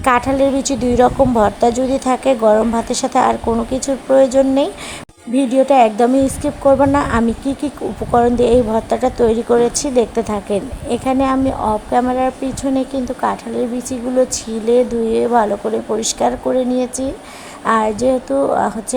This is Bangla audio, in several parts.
কাঁঠালের বিচি 2 রকম ভর্তা যদি থাকে গরম ভাতের সাথে আর কোনো কিছুর প্রয়োজন নেই। ভিডিওটা একদমই স্কিপ করবেন না। আমি কি কি উপকরণ দিয়ে এই ভর্তাটা তৈরি করেছি দেখতে থাকেন। এখানে আমি অফ ক্যামেরার পিছনে কিন্তু কাঁঠালের বিচিগুলো ছিলে ধুয়ে ভালো করে পরিষ্কার করে নিয়েছি। আর যেহেতু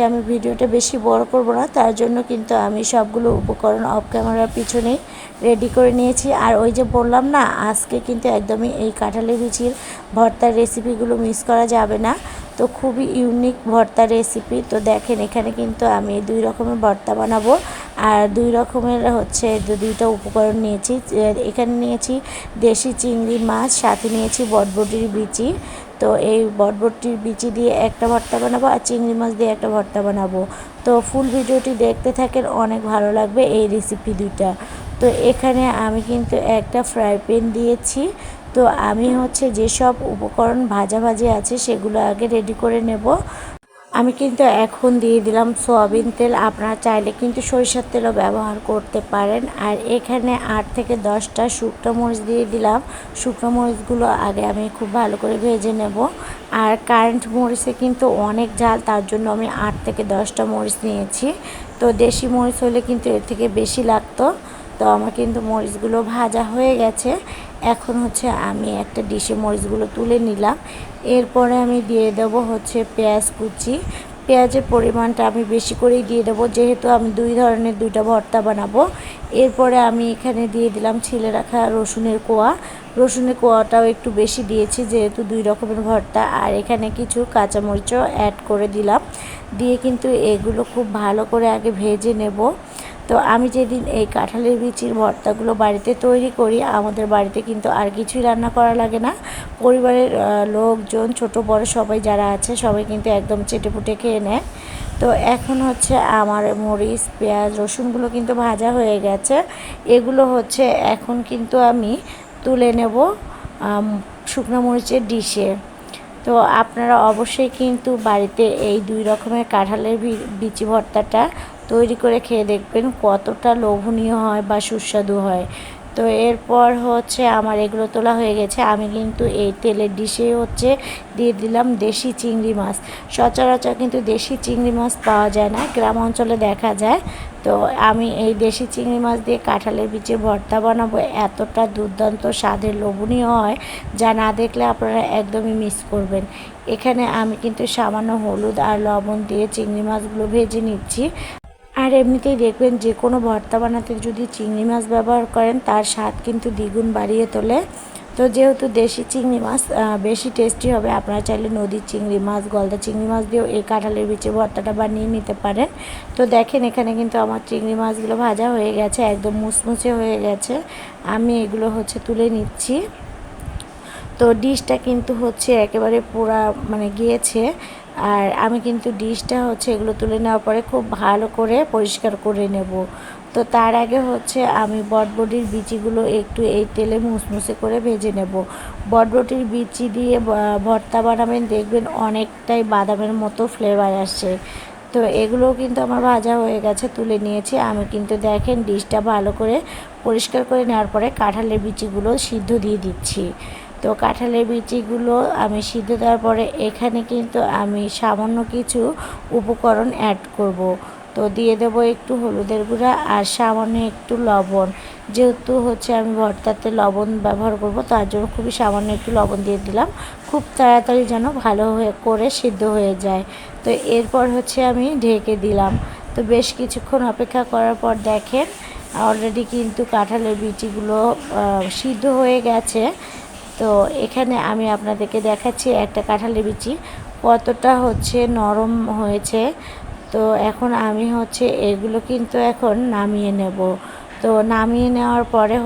আমি ভিডিওটা বেশি বড় করব না, তার জন্য কিন্তু আমি সবগুলো উপকরণ অফ ক্যামেরার পিছনেই রেডি করে নিয়েছি। আর ওই যে বললাম না, আজকে কিন্তু একদমই এই কাঁঠালের বিচির ভর্তার রেসিপিগুলো মিস করা যাবে না। তো খুবই ইউনিক ভর্তা রেসিপি। তো দেখেন এখানে কিন্তু আমি 2 রকমের ভর্তা বানাবো। আর 2 রকমের দুইটা উপকরণ নিয়েছি। এখানে নিয়েছি দেশি চিংড়ি মাছ, সাথে নিয়েছি বটবটির বিচি। তো এই বটবটির বিচি দিয়ে একটা ভর্তা বানাবো আর চিংড়ি মাছ দিয়ে একটা ভর্তা বানাবো। তো ফুল ভিডিওটি দেখতে থাকেন, অনেক ভালো লাগবে এই রেসিপি দুইটা। তো এখানে আমি কিন্তু একটা ফ্রাই প্যান দিয়েছি। তো আমি যেসব উপকরণ ভাজাভাজি আছে সেগুলো আগে রেডি করে নেব। আমি কিন্তু এখন দিয়ে দিলাম সয়াবিন তেল, আপনারা চাইলে কিন্তু সরিষার তেলও ব্যবহার করতে পারেন। আর এখানে 8 থেকে 10টা শুকনো মরিচ দিয়ে দিলাম। শুকনো মরিচগুলো আগে আমি খুব ভালো করে ভেজে নেব। আর কারেন্ট মরিচে কিন্তু অনেক ঝাল, তার জন্য আমি 8 থেকে 10টা মরিচ নিয়েছি। তো দেশি মরিচ হলে কিন্তু এর থেকে বেশি লাগতো। তো আমার কিন্তু মরিচগুলো ভাজা হয়ে গেছে। এখন আমি একটা ডিশে মরিচগুলো তুলে নিলাম। এরপরে আমি দিয়ে দেবো পেঁয়াজ কুচি। পেঁয়াজের পরিমাণটা আমি বেশি করেই দিয়ে দেবো, যেহেতু আমি 2 ধরনের 2টা ভর্তা বানাবো। এরপরে আমি এখানে দিয়ে দিলাম ছিলে রাখা রসুনের কোয়া। রসুনের কোয়াটাও একটু বেশি দিয়েছি, যেহেতু 2 রকমের ভর্তা। আর এখানে কিছু কাঁচামরিচও অ্যাড করে দিলাম। দিয়ে কিন্তু এগুলো খুব ভালো করে আগে ভেজে নেব। তো আমি যেদিন এই কাঁঠালের বিচির ভর্তাগুলো বাড়িতে তৈরি করি, আমাদের বাড়িতে কিন্তু আর কিছুই রান্না করা লাগে না। পরিবারের লোকজন ছোট বড় সবাই যারা আছে সবাই কিন্তু একদম চেটেপুটে খেয়ে নেয়। তো এখন আমার মরিচ পেঁয়াজ রসুনগুলো কিন্তু ভাজা হয়ে গেছে। এগুলো এখন কিন্তু আমি তুলে নেব শুকনো মরিচের ডিশে। তো আপনারা অবশ্যই কিন্তু বাড়িতে এই 2 রকমের কাঁঠালের বিচি ভর্তাটা তৈরি করে খেয়ে দেখবেন কতটা লোভনীয় হয় বা সুস্বাদু হয়। তো এরপর আমার এগুলো তোলা হয়ে গেছে। আমি কিন্তু এই তেলের ডিশে দিয়ে দিলাম দেশি চিংড়ি মাছ। সচরাচর কিন্তু দেশি চিংড়ি মাছ পাওয়া যায় না, গ্রাম অঞ্চলে দেখা যায়। তো আমি এই দেশি চিংড়ি মাছ দিয়ে কাঁঠালের বিচির ভর্তা বানাবো, এতটা দুর্দান্ত স্বাদের লোভনীয় হয় যা না দেখলে আপনারা একদমই মিস করবেন। এখানে আমি কিন্তু সামান্য হলুদ আর লবণ দিয়ে চিংড়ি মাছগুলো ভেজে নিচ্ছি। আর এমনিতেই দেখবেন যে কোনো ভর্তা বানাতে যদি চিংড়ি মাছ ব্যবহার করেন তার স্বাদ কিন্তু দ্বিগুণ বাড়িয়ে তোলে। তো যেহেতু দেশি চিংড়ি মাছ বেশি টেস্টি হবে, আপনারা চাইলে নদীর চিংড়ি মাছ গলদা চিংড়ি মাছ দিয়েও এই কাঁঠালের বিচি ভর্তাটা বানিয়ে নিতে পারেন। তো দেখেন এখানে কিন্তু আমার চিংড়ি মাছগুলো ভাজা হয়ে গেছে, একদম মুচমুচে হয়ে গেছে। আমি এগুলো তুলে নিচ্ছি। তো ডিশটা কিন্তু একেবারে পুরা গিয়েছে। আর আমি কিন্তু ডিশটা এগুলো তুলে নেওয়ার পরে খুব ভালো করে পরিষ্কার করে নেব। তো তার আগে আমি বটবটির বিচিগুলো একটু এই তেলে মুসমুসে করে ভেজে নেব। বটবটির বিচি দিয়ে ভর্তা বানাবেন, দেখবেন অনেকটাই বাদামের মতো ফ্লেভার আসছে। তো এগুলোও কিন্তু আমার ভাজা হয়ে গেছে, তুলে নিয়েছি। আমি কিন্তু দেখেন ডিশটা ভালো করে পরিষ্কার করে নেওয়ার পরে কাঁঠালের বিচিগুলো সিদ্ধ দিয়ে দিচ্ছি। তো কাঁঠালের বিচিগুলো আমি সিদ্ধ দেওয়ার পরে এখানে কিন্তু আমি সামান্য কিছু উপকরণ অ্যাড করব। তো দিয়ে দেব একটু হলুদের গুঁড়া আর সামান্য একটু লবণ। যেহেতু আমি ভর্তাতে লবণ ব্যবহার করব, তার জন্য খুবই সামান্য একটু লবণ দিয়ে দিলাম, খুব তাড়াতাড়ি যেন ভালো করে সিদ্ধ হয়ে যায়। তো এরপর আমি ঢেকে দিলাম। তো বেশ কিছুক্ষণ অপেক্ষা করার পর দেখেন অলরেডি কিন্তু কাঁঠালের বিচিগুলো সিদ্ধ হয়ে গেছে। তো এখানে আমি আপনাদেরকে দেখাচ্ছি একটা কাঁঠালের বিচি কতটা নরম হয়েছে। তো এখন আমি এগুলো কিন্তু এখন নামিয়ে নেব। তো নামিয়ে নেওয়ার পরে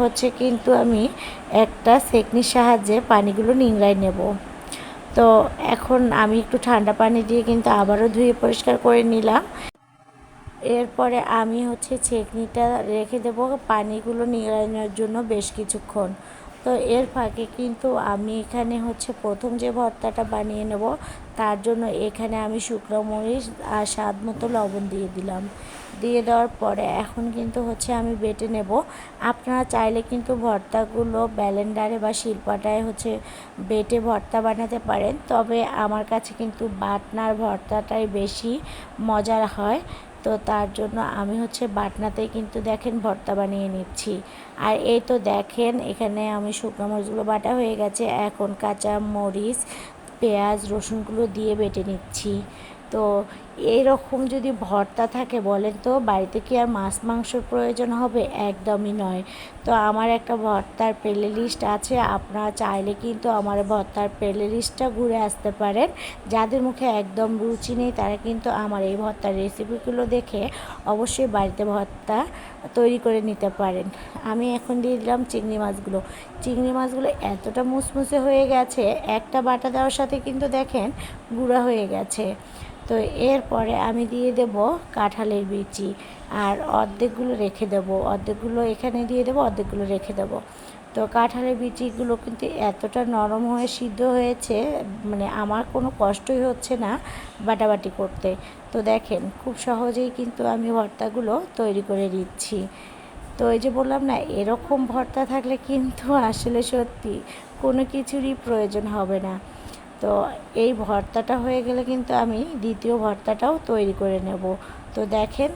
কিন্তু আমি একটা সেকনির সাহায্যে পানিগুলো নিংড়াই নেব। তো এখন আমি একটু ঠান্ডা পানি দিয়ে কিন্তু আবারও ধুয়ে পরিষ্কার করে নিলাম। এরপরে আমি ছেঁকনিটা রেখে দেবো পানিগুলো নিংড়ানোর জন্য বেশ কিছুক্ষণ। তো এর ফাঁকে কিন্তু আমি এখানে প্রথম যে ভর্তাটা বানিয়ে নেব, তার জন্য এখানে আমি শুকনো মরিচ আর স্বাদ মতো লবণ দিয়ে দিলাম। দিয়ে দেওয়ার পরে এখন কিন্তু হচ্ছে আমি বেটে নেব। আপনারা চাইলে কিন্তু ভর্তাগুলো ব্লেন্ডারে বা শিলপাটায় হচ্ছে বেটে ভর্তা বানাতে পারেন, তবে আমার কাছে কিন্তু বাটনার ভর্তাটাই বেশি মজার হয়। তো তার জন্য আমি হচ্ছে বাটনাতেই কিন্তু দেখেন ভর্তা বানিয়ে নিচ্ছি। আর এই তো দেখেন এখানে আমি শুকনো মরিচগুলো বাটা হয়ে গেছে, এখন কাঁচা মরিচ, পেঁয়াজ, রসুনগুলো দিয়ে বেটে নিচ্ছি। তো এরকম যদি ভর্তা থাকে বলেন তো বাড়িতে কি আর মাছ মাংসর প্রয়োজন হবে? একদমই নয়। তো আমার একটা ভর্তার প্লে লিস্ট আছে, আপনারা চাইলে কিন্তু আমার ভর্তার প্লে লিস্টটা ঘুরে আসতে পারেন। যাদের মুখে একদম রুচি নেই তারা কিন্তু আমার এই ভর্তার রেসিপিগুলো দেখে অবশ্যই বাড়িতে ভর্তা তৈরি করে নিতে পারেন। আমি এখন দিয়ে দিলাম চিংড়ি মাছগুলো। চিংড়ি মাছগুলো এতটা মুসমুসে হয়ে গেছে, একটা বাটা দেওয়ার সাথে কিন্তু দেখেন গুঁড়া হয়ে গেছে। তো এরপরে আমি দিয়ে দেব কাঁঠালের বিচি, আর অর্ধেকগুলো রেখে দেব, অর্ধেকগুলো এখানে দিয়ে দেবো, অর্ধেকগুলো রেখে দেব। তো কাঁঠালের বিচিগুলো কিন্তু এতটা নরম হয়ে সিদ্ধ হয়েছে, মানে আমার কোনো কষ্টই হচ্ছে না বাটাবাটি করতে। তো দেখেন খুব সহজেই কিন্তু আমি ভর্তাগুলো তৈরি করে দিচ্ছি। তো এই যে বললাম না, এরকম ভর্তা থাকলে কিন্তু আসলে সত্যি কোনো কিছুরই প্রয়োজন হবে না। তো এই ভর্তাটা হয়ে গেলে কিন্তু আমি দ্বিতীয় ভর্তাটাও তৈরি করে নেব। তো দেখেন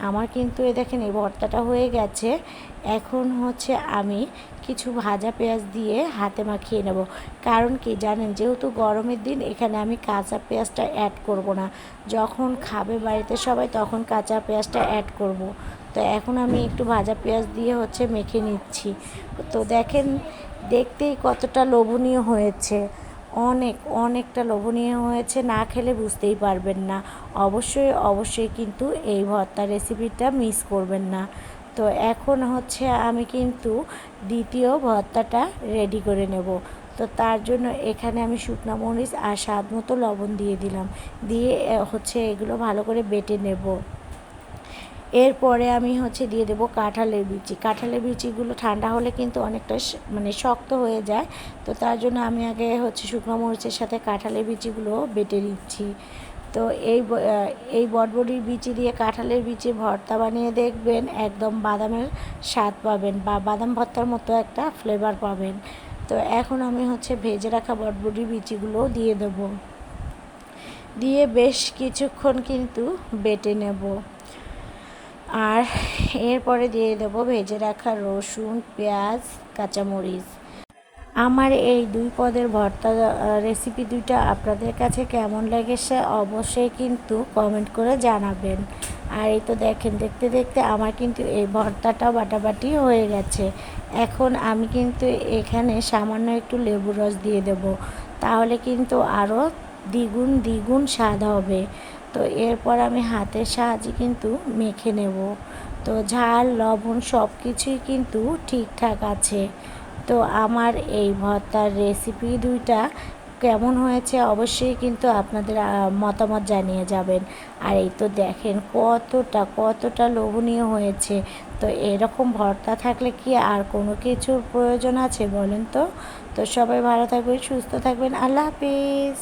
আমার কিন্তু দেখেন এই ভর্তাটা হয়ে গেছে। এখন হচ্ছে আমি কিছু ভাজা পেঁয়াজ দিয়ে হাতে মাখিয়ে নেব। কারণ কি জানেন, যেহেতু গরমের দিন এখানে আমি কাঁচা পেঁয়াজটা অ্যাড করব না, যখন খাবে বাড়িতে সবাই তখন কাঁচা পেঁয়াজটা অ্যাড করব। তো এখন আমি একটু ভাজা পেঁয়াজ দিয়ে হচ্ছে মেখে নিচ্ছি। তো দেখেন দেখতেই কতটা লোভনীয় হয়েছে, অনেকটা লোভনীয় হয়েছে, না খেলে বুঝতেই পারবেন না। অবশ্যই কিন্তু এই ভর্তা রেসিপিটা মিস করবেন না। তো এখন হচ্ছে আমি কিন্তু দ্বিতীয় ভর্তাটা রেডি করে নেব। তো তার জন্য এখানে আমি শুকনো মরিচ আর স্বাদ মতো লবণ দিয়ে দিলাম, দিয়ে হচ্ছে এগুলো ভালো করে বেটে নেব। এরপরে আমি হচ্ছে দিয়ে দেবো কাঁঠালের বিচি। কাঁঠালের বিচিগুলো ঠান্ডা হলে কিন্তু অনেকটা মানে শক্ত হয়ে যায়। তো তার জন্য আমি আগে হচ্ছে শুকনো মরিচের সাথে কাঁঠালের বিচিগুলো বেটে নিচ্ছি। তো এই বটবটির বিচি দিয়ে কাঁঠালের বিচি ভর্তা বানিয়ে দেখবেন একদম বাদামের স্বাদ পাবেন, বা বাদাম ভর্তার মতো একটা ফ্লেভার পাবেন। তো এখন আমি হচ্ছে ভেজে রাখা বটবটির বিচিগুলো দিয়ে দেবো, দিয়ে বেশ কিছুক্ষণ কিন্তু বেটে নেব। আর এরপরে দিয়ে দেবো ভেজে রাখা রসুন, পেঁয়াজ, কাঁচামরিচ। আমার এই দুই পদের ভর্তা রেসিপি দুইটা আপনাদের কাছে কেমন লেগেছে অবশ্যই কিন্তু কমেন্ট করে জানাবেন। আর এই তো দেখেন দেখতে দেখতে আমার কিন্তু এই ভর্তাটা বাটাবাটি হয়ে গেছে। এখন আমি কিন্তু এখানে সামান্য একটু লেবুর রস দিয়ে দেব, তাহলে কিন্তু আরও দ্বিগুণ স্বাদ হবে। তো এরপর আমি হাতের সাহায্যে কিন্তু মেখে নেব। তো ঝাল লবণ সব কিছুই কিন্তু ঠিকঠাক আছে। তো আমার এই ভর্তার রেসিপি দুইটা কেমন হয়েছে অবশ্যই কিন্তু আপনাদের মতামত জানিয়ে যাবেন। আর এই তো দেখেন কতটা লোভনীয় হয়েছে। তো এরকম ভর্তা থাকলে কি আর কোনো কিছুর প্রয়োজন আছে বলেন তো? তো সবাই ভালো থাকবেন, সুস্থ থাকবেন। আল্লাহ হাফিজ।